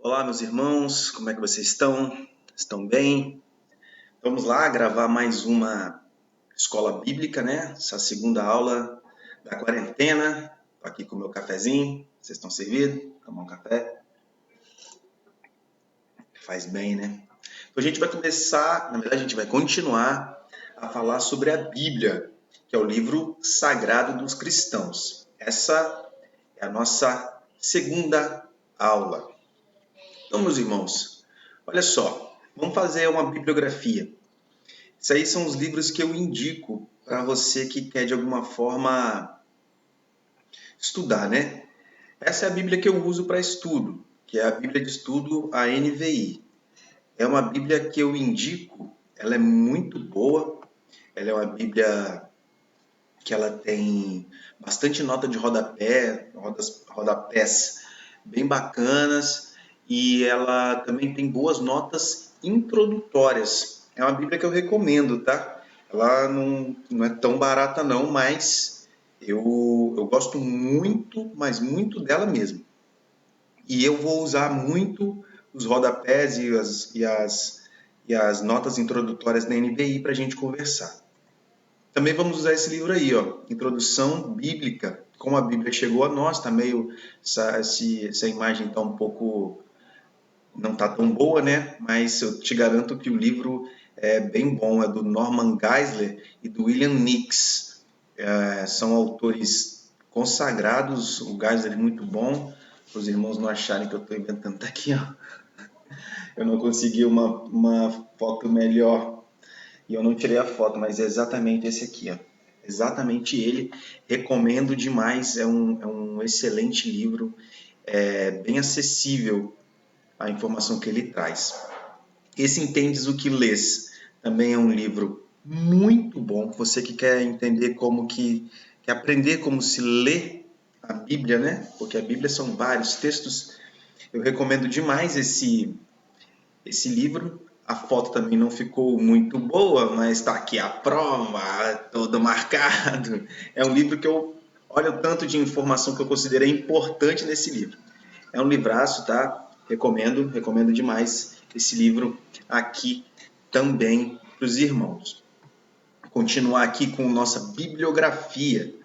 Olá, meus irmãos, como é que vocês estão? Estão bem? Vamos lá gravar mais uma escola bíblica, né? Essa segunda aula da quarentena. Estou aqui com o meu cafezinho. Vocês estão servidos? Tomar um café? Faz bem, né? Então a gente vai começar, na verdade a gente vai continuar a falar sobre a Bíblia, que é o livro sagrado dos cristãos. Essa é a nossa segunda aula. Então, meus irmãos, olha só, vamos fazer uma bibliografia. Esses aí são os livros que eu indico para você que quer de alguma forma estudar, né? Essa é a Bíblia que eu uso para estudo, que é a Bíblia de Estudo, a NVI. É uma Bíblia que eu indico, ela é muito boa, ela é uma Bíblia que ela tem bastante nota de rodapé, rodapés bem bacanas, e ela também tem boas notas introdutórias. É uma Bíblia que eu recomendo, tá? Ela não é tão barata não, mas eu gosto muito, mas muito dela mesmo. E eu vou usar muito os rodapés e as notas introdutórias da NVI para a gente conversar. Também vamos usar esse livro aí, ó, Introdução Bíblica, como a Bíblia chegou a nós, tá meio, essa imagem tá um pouco, não tá tão boa, né? Mas eu te garanto que o livro é bem bom, é do Norman Geisler e do William Nix. São autores consagrados, o Geisler é muito bom, para os irmãos não acharem que eu estou inventando, tá aqui, ó. Eu não consegui uma foto melhor e eu não tirei a foto, mas é exatamente esse aqui, ó. Exatamente ele. Recomendo demais, é um excelente livro, bem acessível a informação que ele traz. Esse Entendes o que Lês também é um livro muito bom. Você que quer entender quer aprender como se lê a Bíblia, né? Porque a Bíblia são vários textos. Eu recomendo demais esse livro. A foto também não ficou muito boa, mas está aqui a prova, todo marcado. É um livro que eu olha o tanto de informação que eu considerei importante nesse livro. É um livraço, tá? Recomendo demais esse livro aqui também para os irmãos. Continuar aqui com nossa bibliografia.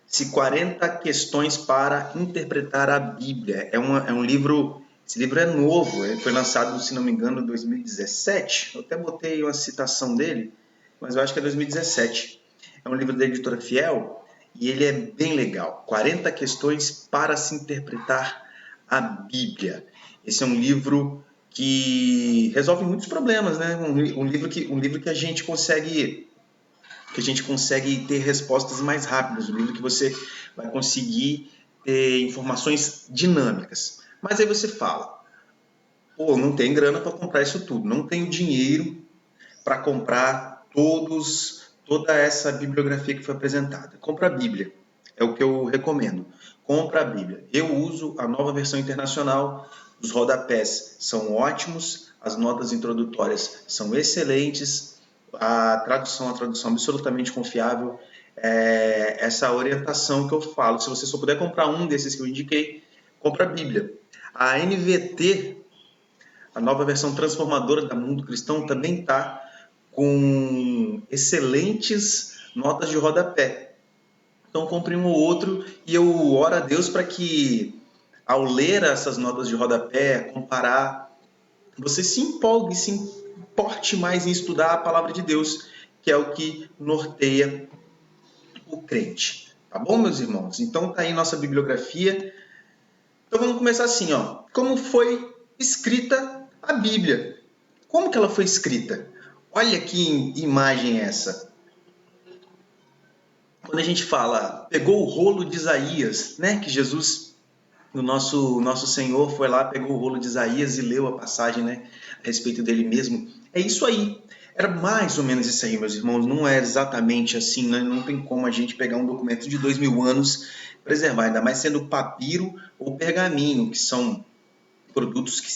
Se 40 questões para interpretar a Bíblia. É um livro, esse livro é novo, ele foi lançado, se não me engano, em 2017. Eu até botei uma citação dele, mas eu acho que é 2017. É um livro da editora Fiel e ele é bem legal. 40 questões para se interpretar a Bíblia. Esse é um livro que resolve muitos problemas, né? Um livro que a gente consegue ter respostas mais rápidas, um livro que você vai conseguir ter informações dinâmicas. Mas aí você fala, pô, não tem grana para comprar isso tudo, não tenho dinheiro para comprar toda essa bibliografia que foi apresentada. Compra a Bíblia, é o que eu recomendo. Compra a Bíblia. Eu uso a Nova Versão Internacional, os rodapés são ótimos, as notas introdutórias são excelentes, a tradução é uma tradução absolutamente confiável. Essa orientação que eu falo, se você só puder comprar um desses que eu indiquei, compra a Bíblia. A NVT, a Nova Versão Transformadora da Mundo Cristão, também está com excelentes notas de rodapé. Então compre um ou outro e eu oro a Deus para que, ao ler essas notas de rodapé, comparar, você se empolgue, se importe mais em estudar a palavra de Deus, que é o que norteia o crente. Tá bom, meus irmãos? Então tá aí nossa bibliografia. Então vamos começar assim, ó. Como foi escrita a Bíblia? Como que ela foi escrita? Olha que imagem é essa. Quando a gente fala, pegou o rolo de Isaías, né? Que Jesus, o nosso Senhor, foi lá, pegou o rolo de Isaías e leu a passagem, né? A respeito dele mesmo. É isso aí. Era mais ou menos isso aí, meus irmãos. Não é exatamente assim, né? Não tem como a gente pegar um documento de 2000 anos preservar, ainda mais sendo papiro ou pergaminho, que são produtos que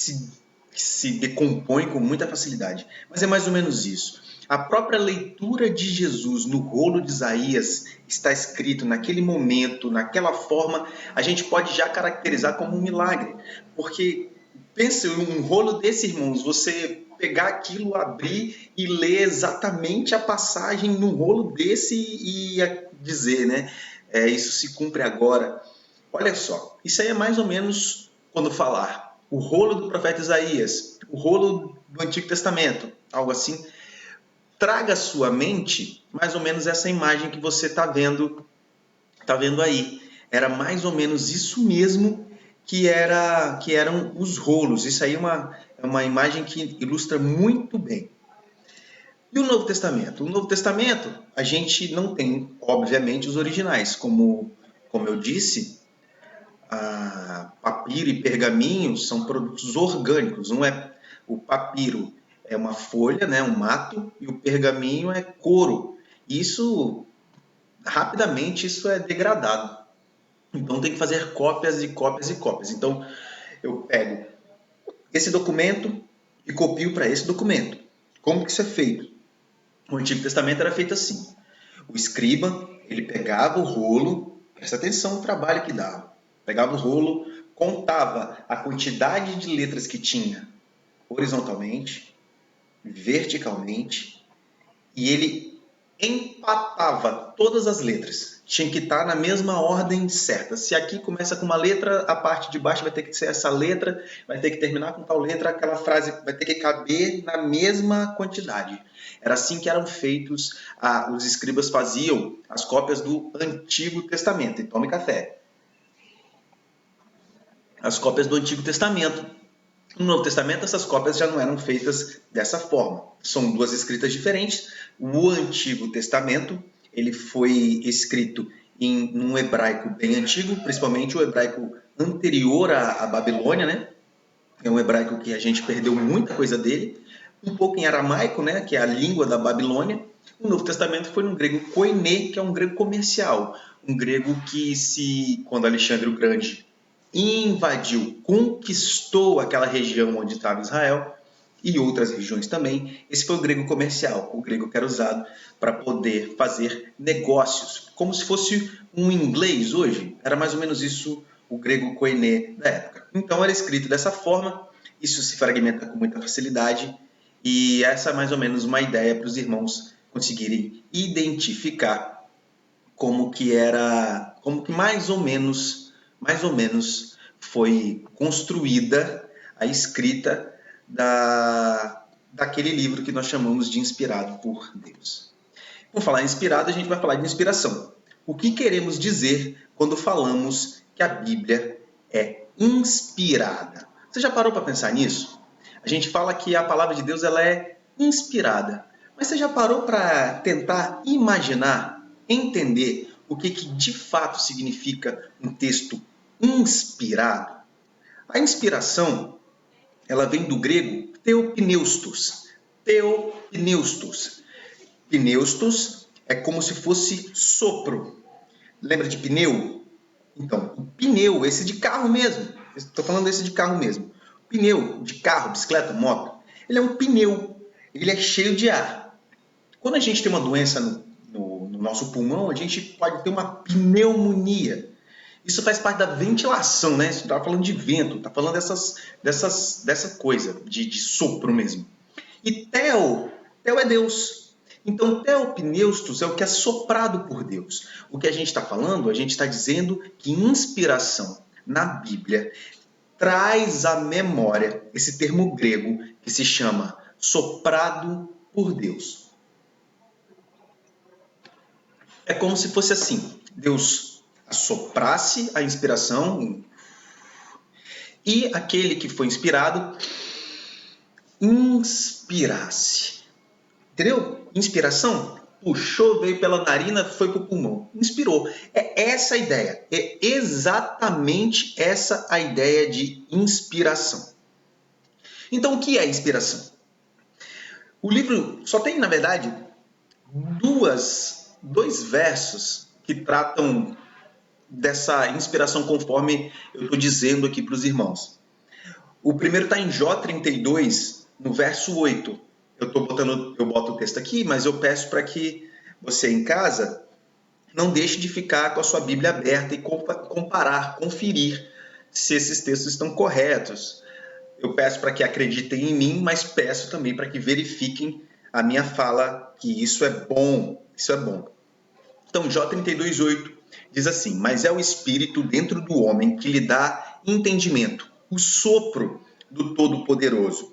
se decompõem com muita facilidade. Mas é mais ou menos isso. A própria leitura de Jesus no rolo de Isaías está escrito naquele momento, naquela forma, a gente pode já caracterizar como um milagre, porque Pensa um rolo desse, irmãos, você pegar aquilo, abrir e ler exatamente a passagem num rolo desse e dizer, né? Isso se cumpre agora. Olha só, isso aí é mais ou menos quando falar o rolo do profeta Isaías, o rolo do Antigo Testamento, algo assim. Traga à sua mente mais ou menos essa imagem que você tá vendo aí. Era mais ou menos isso mesmo que eram os rolos. Isso aí é uma imagem que ilustra muito bem. E o Novo Testamento? O Novo Testamento, a gente não tem, obviamente, os originais. Como eu disse, papiro e pergaminho são produtos orgânicos. Não é, o papiro é uma folha, né, um mato, e o pergaminho é couro. Isso, rapidamente, isso é degradado. Então tem que fazer cópias e cópias e cópias. Então eu pego esse documento e copio para esse documento. Como que isso é feito? O Antigo Testamento era feito assim. O escriba, ele pegava o rolo, presta atenção no trabalho que dava. Pegava o rolo, contava a quantidade de letras que tinha horizontalmente, verticalmente, e ele empatava todas as letras. Tinha que estar na mesma ordem certa. Se aqui começa com uma letra, a parte de baixo vai ter que ser essa letra, vai ter que terminar com tal letra, aquela frase vai ter que caber na mesma quantidade. Era assim que eram feitos, os escribas faziam as cópias do Antigo Testamento. E tome café. As cópias do Antigo Testamento. No Novo Testamento, essas cópias já não eram feitas dessa forma. São duas escritas diferentes. O Antigo Testamento ele foi escrito em um hebraico bem antigo, principalmente o hebraico anterior à Babilônia, né? É um hebraico que a gente perdeu muita coisa dele. Um pouco em aramaico, né? Que é a língua da Babilônia. O Novo Testamento foi no grego koiné, que é um grego comercial. Um grego que, quando Alexandre o Grande invadiu, conquistou aquela região onde estava Israel e outras regiões também. Esse foi o grego comercial, o grego que era usado para poder fazer negócios, como se fosse um inglês hoje. Era mais ou menos isso o grego koiné da época. Então era escrito dessa forma, isso se fragmenta com muita facilidade e essa é mais ou menos uma ideia para os irmãos conseguirem identificar como que era, como que mais ou menos foi construída a escrita daquele livro que nós chamamos de Inspirado por Deus. Por falar em inspirado, a gente vai falar de inspiração. O que queremos dizer quando falamos que a Bíblia é inspirada? Você já parou para pensar nisso? A gente fala que a palavra de Deus ela é inspirada. Mas você já parou para tentar imaginar, entender o que de fato significa um texto inspirado? A inspiração, ela vem do grego theopneustos. Theopneustos. Pneustos é como se fosse sopro. Lembra de pneu? Então, o pneu, esse de carro mesmo. Estou falando desse de carro mesmo. O pneu de carro, bicicleta, moto, ele é um pneu. Ele é cheio de ar. Quando a gente tem uma doença no nosso pulmão, a gente pode ter uma pneumonia. Isso faz parte da ventilação, né? Você está falando de vento, está falando dessa coisa, de sopro mesmo. E Theo é Deus. Então, Theopneustos é o que é soprado por Deus. O que a gente está falando, a gente está dizendo que inspiração na Bíblia traz à memória esse termo grego que se chama soprado por Deus. É como se fosse assim, Deus assoprasse a inspiração e aquele que foi inspirado inspirasse. Entendeu? Inspiração, puxou, veio pela narina, foi para o pulmão. Inspirou. É essa a ideia. É exatamente essa a ideia de inspiração. Então, o que é inspiração? O livro só tem, na verdade, dois versos que tratam dessa inspiração conforme eu estou dizendo aqui para os irmãos. O primeiro está em Jó 32, no verso 8. Eu boto o texto aqui, mas eu peço para que você em casa não deixe de ficar com a sua Bíblia aberta e comparar, conferir se esses textos estão corretos. eu peço para que acreditem em mim, mas peço também para que verifiquem a minha fala, que isso é bom, isso é bom. Então, Jó 32:8 diz assim: mas é o Espírito dentro do homem que lhe dá entendimento, o sopro do Todo-Poderoso.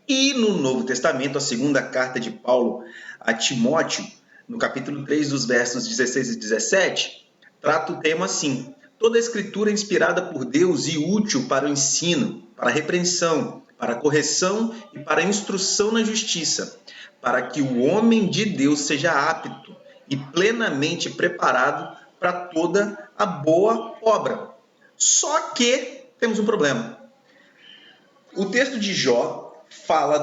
E no Novo Testamento, a segunda carta de Paulo a Timóteo, no capítulo 3, dos versos 16 e 17, trata o tema assim: toda a escritura é inspirada por Deus e útil para o ensino, para a repreensão, para a correção e para a instrução na justiça, para que o homem de Deus seja apto e plenamente preparado para toda a boa obra. Só que temos um problema. O texto de Jó fala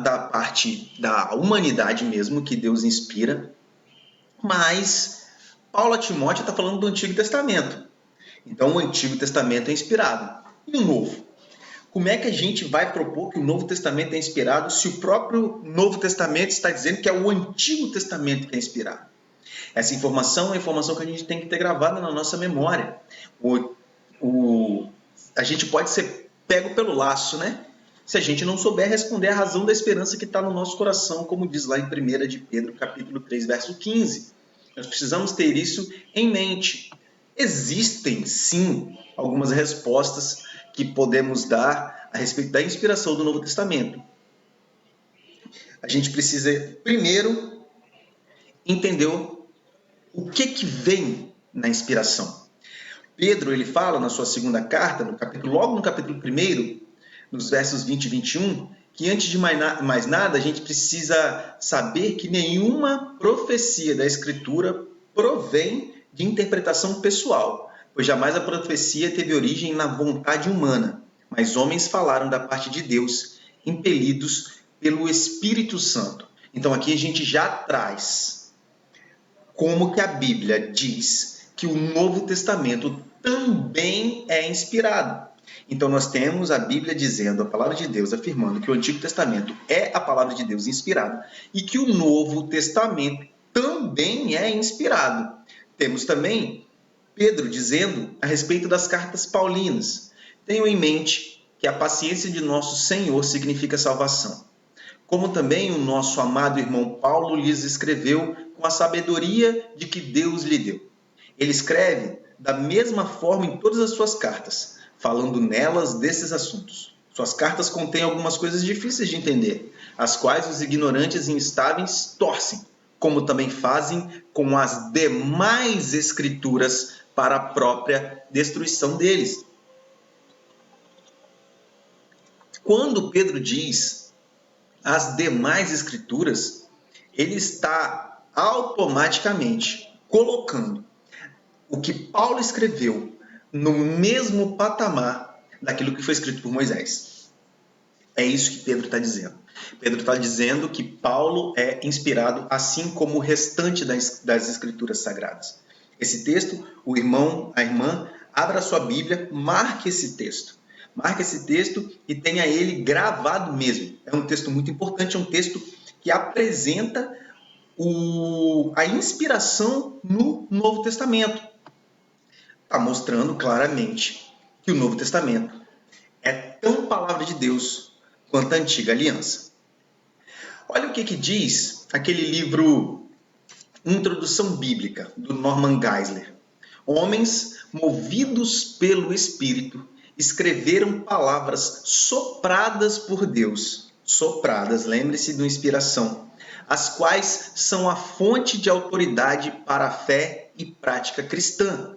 da parte da humanidade mesmo, que Deus inspira, mas Paulo a Timóteo está falando do Antigo Testamento. Então o Antigo Testamento é inspirado. E o Novo? Como é que a gente vai propor que o Novo Testamento é inspirado se o próprio Novo Testamento está dizendo que é o Antigo Testamento que é inspirado? Essa informação é uma informação que a gente tem que ter gravada na nossa memória. A gente pode ser pego pelo laço, né? Se a gente não souber responder a razão da esperança que está no nosso coração, como diz lá em 1 de Pedro, capítulo 3, verso 15. Nós precisamos ter isso em mente. Existem, sim, algumas respostas que podemos dar a respeito da inspiração do Novo Testamento. A gente precisa, primeiro, entender o que vem na inspiração. Pedro, ele fala na sua segunda carta, logo no capítulo 1, nos versos 20 e 21, que antes de mais nada, a gente precisa saber que nenhuma profecia da Escritura provém de interpretação pessoal, pois jamais a profecia teve origem na vontade humana, mas homens falaram da parte de Deus, impelidos pelo Espírito Santo. Então aqui a gente já traz como que a Bíblia diz que o Novo Testamento também é inspirado. Então nós temos a Bíblia dizendo, a palavra de Deus afirmando que o Antigo Testamento é a palavra de Deus inspirada e que o Novo Testamento também é inspirado. Temos também Pedro dizendo a respeito das cartas paulinas: tenham em mente que a paciência de nosso Senhor significa salvação. Como também o nosso amado irmão Paulo lhes escreveu com a sabedoria de que Deus lhe deu. Ele escreve da mesma forma em todas as suas cartas, falando nelas desses assuntos. Suas cartas contêm algumas coisas difíceis de entender, as quais os ignorantes e instáveis torcem, como também fazem com as demais escrituras para a própria destruição deles. Quando Pedro diz as demais escrituras, ele está automaticamente colocando o que Paulo escreveu no mesmo patamar daquilo que foi escrito por Moisés. É isso que Pedro está dizendo. Pedro está dizendo que Paulo é inspirado, assim como o restante das escrituras sagradas. Esse texto, o irmão, a irmã, abra sua Bíblia, marque esse texto. Marque esse texto e tenha ele gravado mesmo. É um texto muito importante, é um texto que apresenta a inspiração no Novo Testamento. Está mostrando claramente que o Novo Testamento é tão palavra de Deus quanto a Antiga Aliança. Olha o que diz aquele livro Introdução Bíblica, do Norman Geisler. Homens movidos pelo Espírito escreveram palavras sopradas por Deus. Sopradas, lembre-se da inspiração, as quais são a fonte de autoridade para a fé e prática cristã.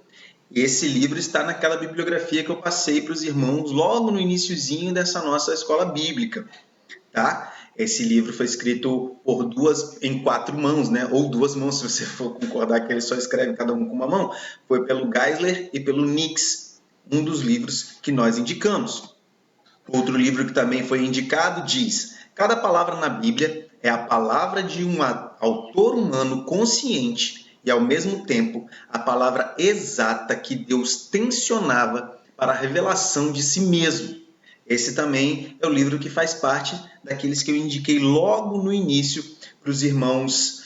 Esse livro está naquela bibliografia que eu passei para os irmãos logo no iniciozinho dessa nossa escola bíblica, tá? Esse livro foi escrito em 4 mãos, né? Ou 2 mãos, se você for concordar que ele só escreve cada um com uma mão. Foi pelo Geisler e pelo Nix, um dos livros que nós indicamos. Outro livro que também foi indicado diz: cada palavra na Bíblia é a palavra de um autor humano consciente e, ao mesmo tempo, a palavra exata que Deus tensionava para a revelação de si mesmo. Esse também é o livro que faz parte daqueles que eu indiquei logo no início para os irmãos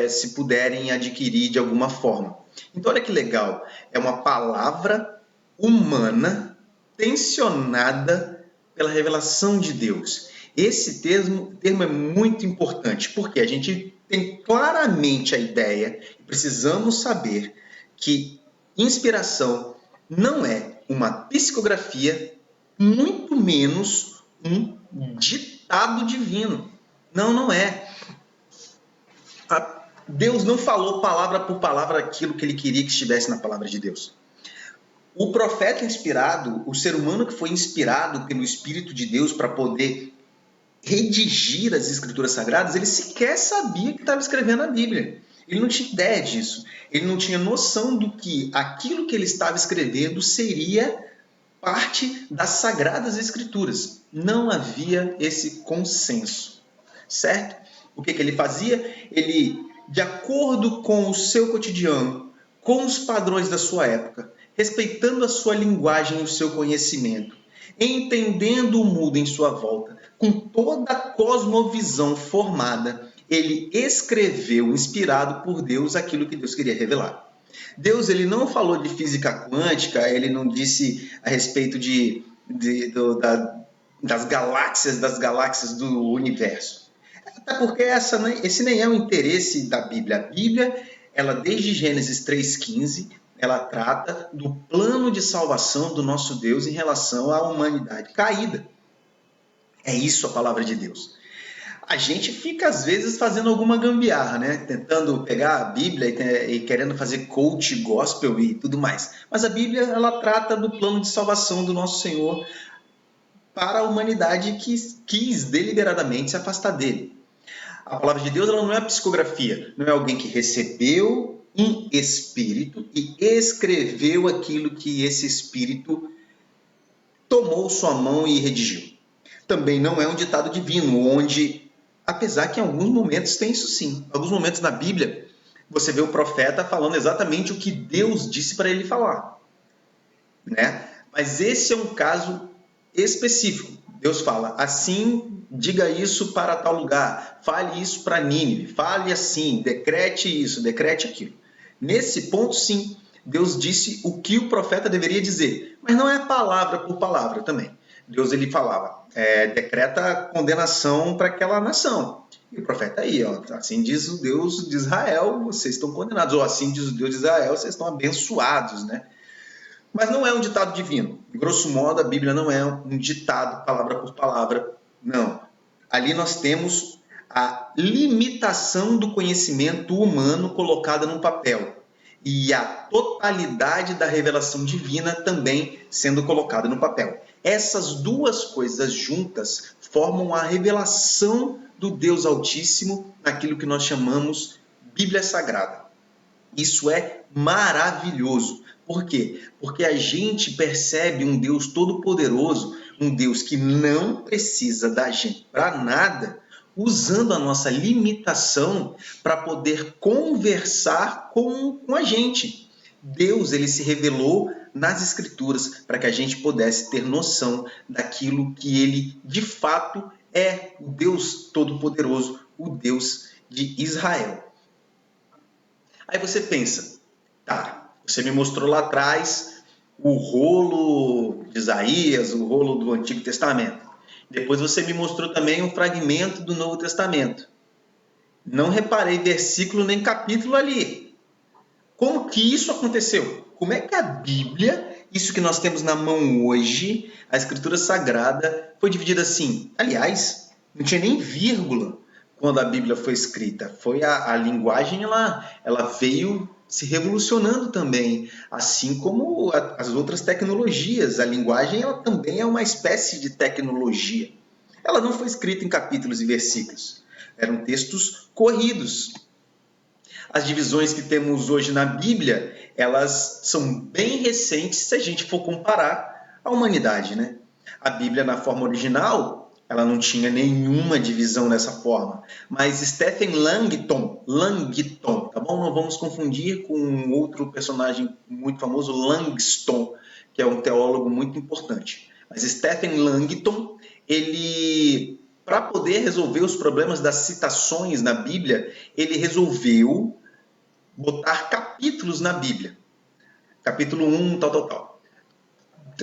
se puderem adquirir de alguma forma. Então, olha que legal. É uma palavra humana tensionada pela revelação de Deus. Esse termo é muito importante, porque a gente tem claramente a ideia, precisamos saber que inspiração não é uma psicografia, muito menos um ditado divino. Não, não é. Deus não falou palavra por palavra aquilo que ele queria que estivesse na palavra de Deus. O profeta inspirado, o ser humano que foi inspirado pelo Espírito de Deus para poder redigir as Escrituras Sagradas, ele sequer sabia que estava escrevendo a Bíblia. Ele não tinha ideia disso. Ele não tinha noção do que aquilo que ele estava escrevendo seria parte das Sagradas Escrituras. Não havia esse consenso, certo? O que ele fazia? Ele, de acordo com o seu cotidiano, com os padrões da sua época, respeitando a sua linguagem e o seu conhecimento, entendendo o mundo em sua volta, com toda a cosmovisão formada, ele escreveu, inspirado por Deus, aquilo que Deus queria revelar. Deus, ele não falou de física quântica, ele não disse a respeito das galáxias do universo. Até porque esse nem é o interesse da Bíblia. A Bíblia, ela desde Gênesis 3,15, ela trata do plano de salvação do nosso Deus em relação à humanidade caída. É isso a palavra de Deus. A gente fica, às vezes, fazendo alguma gambiarra, né? Tentando pegar a Bíblia e querendo fazer coach gospel e tudo mais. Mas a Bíblia, ela trata do plano de salvação do nosso Senhor para a humanidade que quis deliberadamente se afastar dele. A palavra de Deus, ela não é psicografia. Não é alguém que recebeu um espírito e escreveu aquilo que esse espírito tomou sua mão e redigiu. Também não é um ditado divino, onde, apesar que em alguns momentos tem isso sim. Em alguns momentos na Bíblia, você vê o profeta falando exatamente o que Deus disse para ele falar, né? Mas esse é um caso específico. Deus fala, assim, diga isso para tal lugar, fale isso para Nínive, fale assim, decrete isso, decrete aquilo. Nesse ponto, sim, Deus disse o que o profeta deveria dizer, mas não é palavra por palavra também. Deus, ele falava, decreta condenação para aquela nação. E o profeta aí, ó, assim diz o Deus de Israel, vocês estão condenados. Ou assim diz o Deus de Israel, vocês estão abençoados, né? Mas não é um ditado divino. Grosso modo, a Bíblia não é um ditado, palavra por palavra. Não. Ali nós temos a limitação do conhecimento humano colocada no papel. E a totalidade da revelação divina também sendo colocada no papel. Essas duas coisas juntas formam a revelação do Deus Altíssimo naquilo que nós chamamos Bíblia Sagrada. Isso é maravilhoso. Por quê? Porque a gente percebe um Deus todo-poderoso, um Deus que não precisa da gente para nada, usando a nossa limitação para poder conversar com a gente. Deus, ele se revelou nas Escrituras para que a gente pudesse ter noção daquilo que ele de fato é, o Deus todo-poderoso, o Deus de Israel. Aí você pensa, tá, você me mostrou lá atrás o rolo de Isaías, o rolo do Antigo Testamento. Depois você me mostrou também um fragmento do Novo Testamento. Não reparei versículo nem capítulo ali. Como que isso aconteceu? Como é que a Bíblia, isso que nós temos na mão hoje, a Escritura Sagrada, foi dividida assim? Aliás, não tinha nem vírgula quando a Bíblia foi escrita. Foi a linguagem, ela veio se revolucionando também, assim como as outras tecnologias. A linguagem, ela também é uma espécie de tecnologia. Ela não foi escrita em capítulos e versículos. Eram textos corridos. As divisões que temos hoje na Bíblia, elas são bem recentes se a gente for comparar a humanidade, né? A Bíblia, na forma original, ela não tinha nenhuma divisão dessa forma. Mas Stephen Langton, tá bom? Não vamos confundir com um outro personagem muito famoso, Langston, que é um teólogo muito importante. Mas Stephen Langton, ele, para poder resolver os problemas das citações na Bíblia, ele resolveu botar capítulos na Bíblia. Capítulo 1, tal.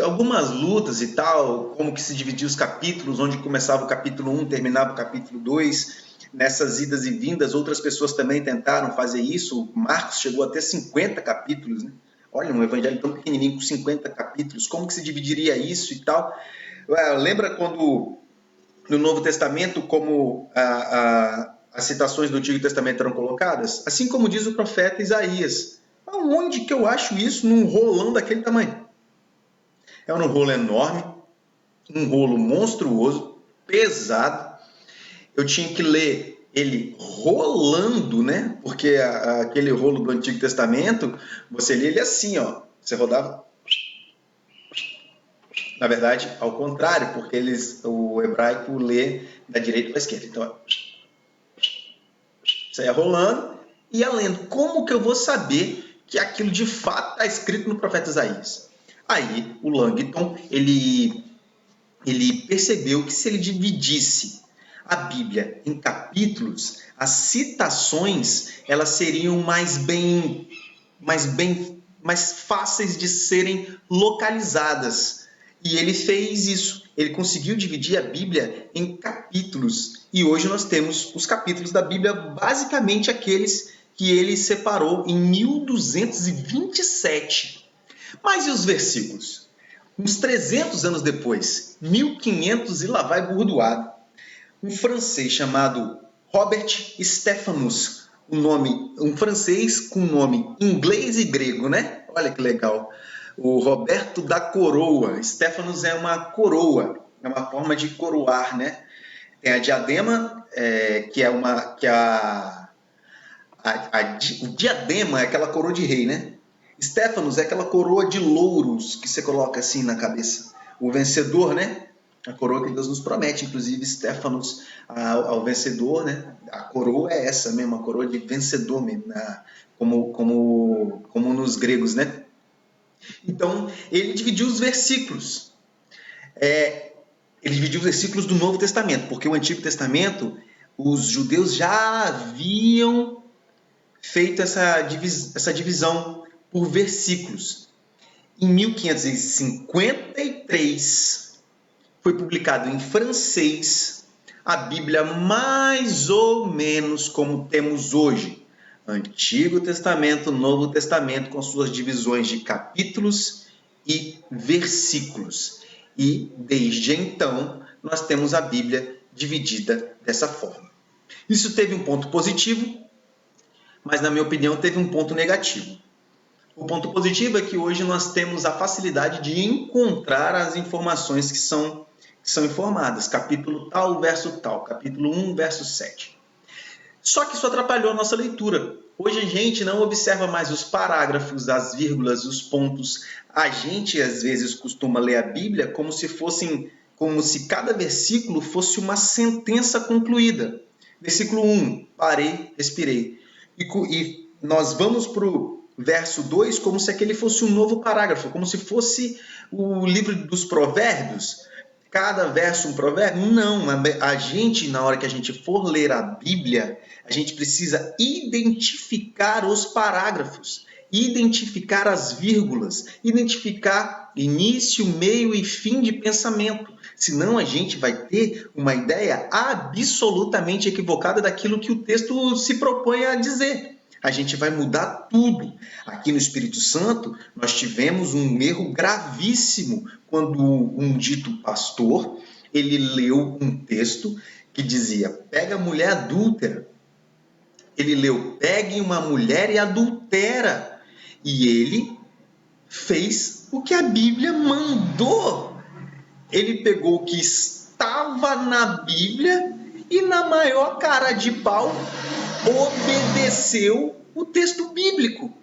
algumas lutas e tal, como que se dividia os capítulos, onde começava o capítulo 1, terminava o capítulo 2, nessas idas e vindas, outras pessoas também tentaram fazer isso. Marcos chegou a ter 50 capítulos, né? Olha, um evangelho tão pequenininho com 50 capítulos, como que se dividiria isso e tal? Lembra quando no Novo Testamento, como as citações do Antigo Testamento eram colocadas? Assim como diz o profeta Isaías. Aonde que eu acho isso num rolão daquele tamanho? É um rolo enorme, um rolo monstruoso, pesado. Eu tinha que ler ele rolando, né? Porque aquele rolo do Antigo Testamento, você lia ele assim, ó. Você rodava. Na verdade, ao contrário, porque o hebraico lê da direita para a esquerda. Então, você ia rolando e ia lendo. Como que eu vou saber que aquilo de fato está escrito no profeta Isaías? Aí, o Langton, ele percebeu que se ele dividisse a Bíblia em capítulos, as citações elas seriam mais fáceis de serem localizadas. E ele fez isso. Ele conseguiu dividir a Bíblia em capítulos. E hoje nós temos os capítulos da Bíblia, basicamente aqueles que ele separou em 1227. Mas e os versículos? Uns 300 anos depois, 1500 e lá vai burdoado, um francês chamado Robert Stephanus, um francês com nome inglês e grego, né? Olha que legal. O Roberto da Coroa. Stephanus é uma coroa, é uma forma de coroar, né? Tem a diadema, o diadema é aquela coroa de rei, né? Stephanus é aquela coroa de louros que você coloca assim na cabeça. O vencedor, né? A coroa que Deus nos promete, inclusive Stephanus ao vencedor, né? A coroa é essa mesmo, a coroa de vencedor mesmo, como nos gregos, né? Então, ele dividiu os versículos. Ele dividiu os versículos do Novo Testamento, porque o Antigo Testamento, os judeus já haviam feito essa divisão por versículos. Em 1553, foi publicado em francês a Bíblia mais ou menos como temos hoje. Antigo Testamento, Novo Testamento, com suas divisões de capítulos e versículos. E, desde então, nós temos a Bíblia dividida dessa forma. Isso teve um ponto positivo, mas, na minha opinião, teve um ponto negativo. O ponto positivo é que hoje nós temos a facilidade de encontrar as informações que são informadas. Capítulo tal, verso tal. Capítulo 1, verso 7. Só que isso atrapalhou a nossa leitura. Hoje a gente não observa mais os parágrafos, as vírgulas, os pontos. A gente, às vezes, costuma ler a Bíblia como se cada versículo fosse uma sentença concluída. Versículo 1, parei, respirei. E nós vamos para o verso 2 como se aquele fosse um novo parágrafo, como se fosse o livro dos provérbios. Cada verso um provérbio? Não, a gente, na hora que a gente for ler a Bíblia, a gente precisa identificar os parágrafos, identificar as vírgulas, identificar início, meio e fim de pensamento. Senão a gente vai ter uma ideia absolutamente equivocada daquilo que o texto se propõe a dizer. A gente vai mudar tudo. Aqui no Espírito Santo, nós tivemos um erro gravíssimo quando um dito pastor, ele leu um texto que dizia, pega a mulher adúltera. Ele leu, pegue uma mulher e adultera. E ele fez o que a Bíblia mandou. Ele pegou o que estava na Bíblia e, na maior cara de pau, obedeceu o texto bíblico.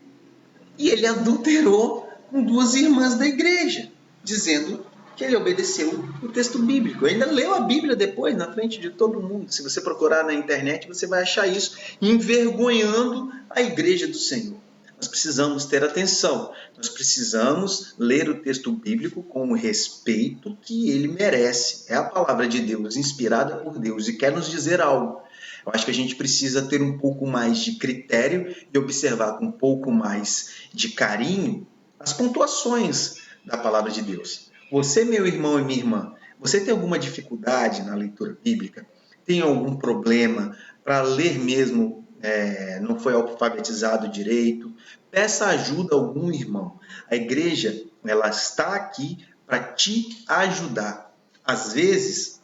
E ele adulterou com duas irmãs da igreja, dizendo que ele obedeceu o texto bíblico. Ainda leu a Bíblia depois, na frente de todo mundo. Se você procurar na internet, você vai achar isso, envergonhando a igreja do Senhor. Nós precisamos ter atenção. Nós precisamos ler o texto bíblico com o respeito que ele merece. É a palavra de Deus, inspirada por Deus, e quer nos dizer algo. Eu acho que a gente precisa ter um pouco mais de critério e observar com um pouco mais de carinho as pontuações, da palavra de Deus. Você, meu irmão e minha irmã, você tem alguma dificuldade na leitura bíblica? Tem algum problema para ler mesmo, não foi alfabetizado direito? Peça ajuda a algum irmão. A igreja, ela está aqui para te ajudar. Às vezes,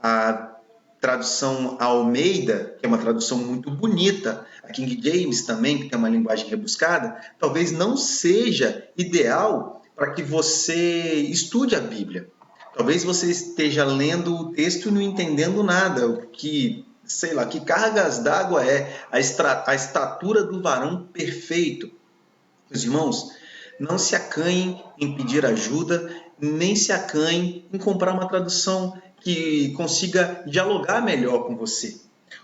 a tradução Almeida, que é uma tradução muito bonita, a King James também, que tem uma linguagem rebuscada, talvez não seja ideal para que você estude a Bíblia. Talvez você esteja lendo o texto e não entendendo nada, o que, sei lá, que cargas d'água é a estatura do varão perfeito. Meus irmãos, não se acanhem em pedir ajuda, nem se acanhem em comprar uma tradução que consiga dialogar melhor com você.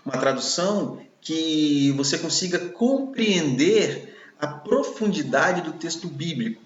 Uma tradução que você consiga compreender a profundidade do texto bíblico.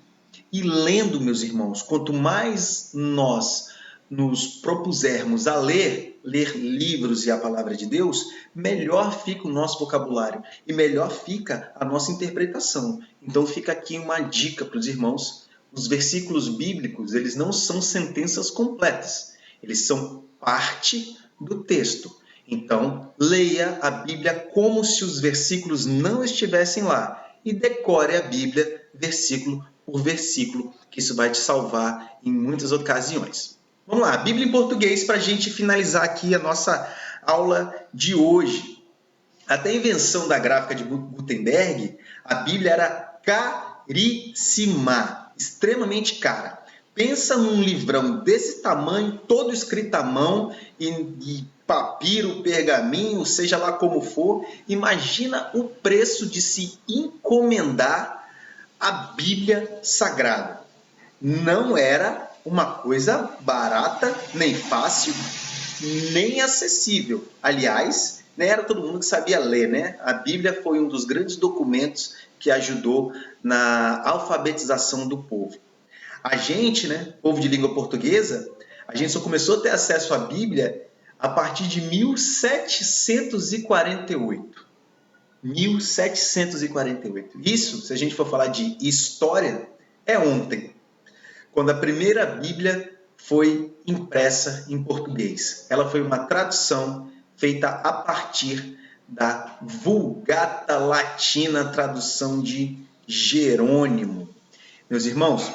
E lendo, meus irmãos, quanto mais nós nos propusermos a ler livros e a palavra de Deus, melhor fica o nosso vocabulário e melhor fica a nossa interpretação. Então fica aqui uma dica para os irmãos. Os versículos bíblicos, eles não são sentenças completas, eles são parte do texto. Então, leia a Bíblia como se os versículos não estivessem lá e decore a Bíblia versículo por versículo, que isso vai te salvar em muitas ocasiões. Vamos lá, Bíblia em português para a gente finalizar aqui a nossa aula de hoje. Até a invenção da gráfica de Gutenberg, a Bíblia era caríssima, extremamente cara. Pensa num livrão desse tamanho, todo escrito à mão, e papiro, pergaminho, seja lá como for. Imagina o preço de se encomendar a Bíblia Sagrada. Não era uma coisa barata, nem fácil, nem acessível. Aliás, nem era todo mundo que sabia ler, né? A Bíblia foi um dos grandes documentos que ajudou na alfabetização do povo. A gente, né, povo de língua portuguesa, a gente só começou a ter acesso à Bíblia a partir de 1748. 1748. Isso, se a gente for falar de história, é ontem, quando a primeira Bíblia foi impressa em português. Ela foi uma tradução feita a partir da Vulgata Latina, tradução de Jerônimo. Meus irmãos,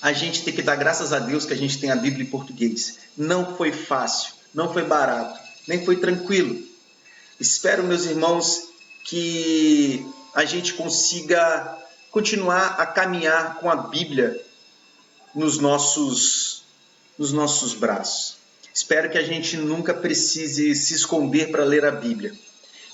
a gente tem que dar graças a Deus que a gente tem a Bíblia em português. Não foi fácil, não foi barato, nem foi tranquilo. Espero, meus irmãos, que a gente consiga continuar a caminhar com a Bíblia nos nossos braços. Espero que a gente nunca precise se esconder para ler a Bíblia.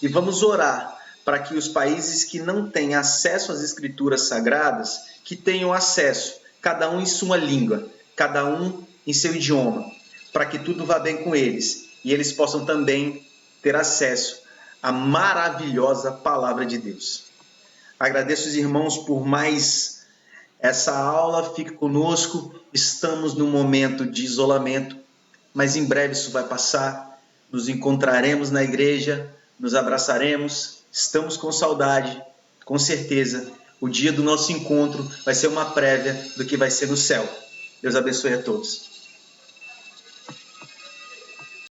E vamos orar para que os países que não têm acesso às Escrituras Sagradas, que tenham acesso, cada um em sua língua, cada um em seu idioma, para que tudo vá bem com eles e eles possam também ter acesso à maravilhosa Palavra de Deus. Agradeço os irmãos por mais essa aula, fique conosco, estamos num momento de isolamento, mas em breve isso vai passar, nos encontraremos na igreja, nos abraçaremos, estamos com saudade, com certeza, o dia do nosso encontro vai ser uma prévia do que vai ser no céu. Deus abençoe a todos.